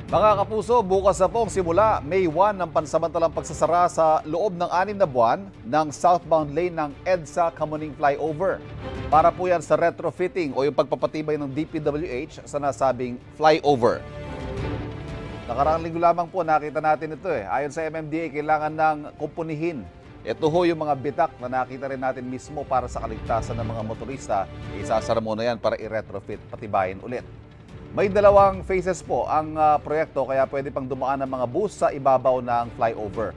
Mga kapuso, bukas na pong simula May 1 ng pansamantalang pagsasara sa loob ng 6 na buwan ng southbound lane ng EDSA Kamuning Flyover. Para po yan sa retrofitting o yung pagpapatibay ng DPWH sa nasabing flyover. Nakaraang linggo lamang po nakita natin ito Ayon sa MMDA, kailangan ng kumpunihin. Ito ho yung mga bitak na nakita rin natin mismo para sa kaligtasan ng mga motorista. Isasara muna yan para i-retrofit, patibayin ulit. May dalawang phases po ang proyekto kaya pwede pang dumaan ang mga bus sa ibabaw ng flyover.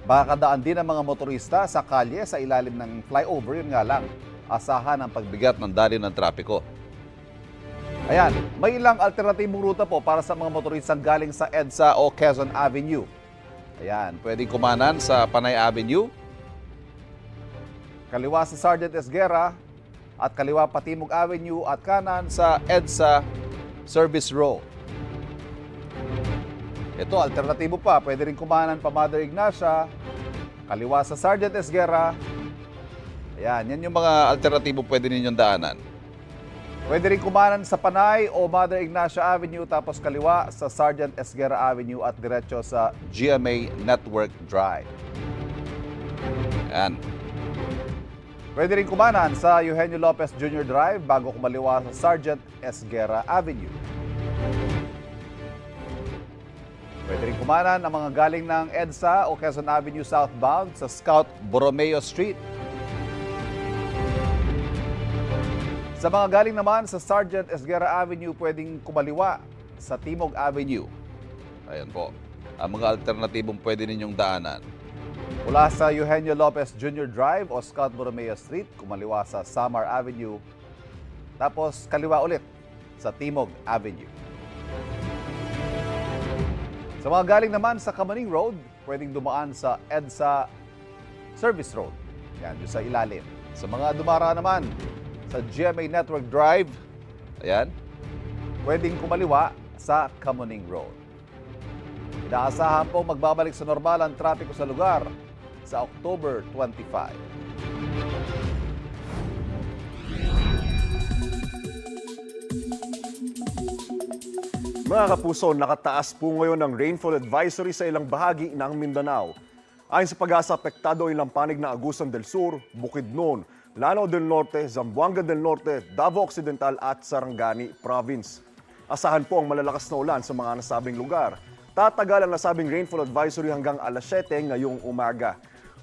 Baka daan din ang mga motorista sa kalye sa ilalim ng flyover, yun nga lang, asahan ang pagbigat ng daloy ng trapiko. Ayan, may ilang alternatibong ruta po para sa mga motoristang galing sa EDSA o Quezon Avenue. Ayan, pwedeng kumanan sa Panay Avenue, kaliwa sa Sergeant Esguerra, at kaliwa Patimog Avenue at kanan sa EDSA Service Row. Ito, alternatibo pa. Pwede rin kumanan pa Mother Ignacia, kaliwa sa Sergeant Esguerra. Ayan, yan yung mga alternatibo pwede ninyong daanan. Pwede rin kumanan sa Panay o Mother Ignacia Avenue tapos kaliwa sa Sergeant Esguerra Avenue at diretso sa GMA Network Drive. Ayan. Pwede rin kumanan sa Eugenio Lopez Jr. Drive bago kumaliwa sa Sergeant Esguerra Avenue. Pwede rin kumanan ang mga galing ng EDSA o Quezon Avenue southbound sa Scout Borromeo Street. Sa mga galing naman sa Sergeant Esguerra Avenue, pwedeng kumaliwa sa Timog Avenue. Ayan po, ang mga alternatibong pwede ninyong daanan. Mula sa Eugenio Lopez Jr. Drive o Scout Borromeo Street, kumaliwa sa Samar Avenue, tapos kaliwa ulit sa Timog Avenue. Sa mga galing naman sa Kamuning Road, pwedeng dumaan sa EDSA Service Road. Yan, yung sa ilalim. Sa mga dumara naman sa GMA Network Drive, ayan, pwedeng kumaliwa sa Kamuning Road. Inaasahan po magbabalik sa normal ang trapiko sa lugar sa October 25. Mga kapuso, nakataas po ngayon ang rainfall advisory sa ilang bahagi ng Mindanao. Ayon sa Pag-asa, apektado ang ilang panig na Agusan del Sur, Bukidnon, Lanao del Norte, Zamboanga del Norte, Davao Occidental at Sarangani Province. Asahan po ang malalakas na ulan sa mga nasabing lugar. Tatagal ang nasabing rainfall advisory hanggang alas 7 ngayong umaga.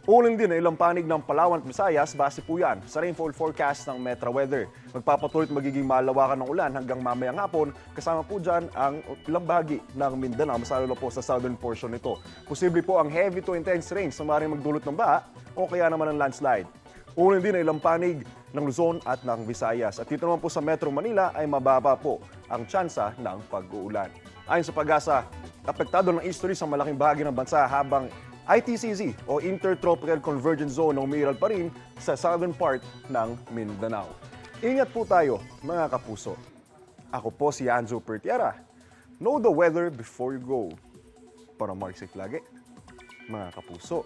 Ulan din ang ilang panig ng Palawan at Visayas, base po yan sa rainfall forecast ng Metra Weather. Magpapatuloy at magiging malawakan ng ulan hanggang mamayang hapon, kasama po dyan ang ilang bahagi ng Mindanao, mas lalo po sa southern portion nito. Posible po ang heavy to intense rains na maaaring magdulot ng baha o kaya naman ng landslide. Ulan din ang ilang panig ng Luzon at ng Visayas. At dito naman po sa Metro Manila ay mababa po ang tsansa ng pag-uulan. Ayon sa Pag-asa, apektado ng easterly sa malaking bahagi ng bansa habang ITCZ o Intertropical Convergence Zone ang umiiral pa rin sa southern part ng Mindanao. Ingat po tayo, mga kapuso. Ako po si Anzo Pertiara. Know the weather before you go. Para Mark Safe lagi, mga kapuso.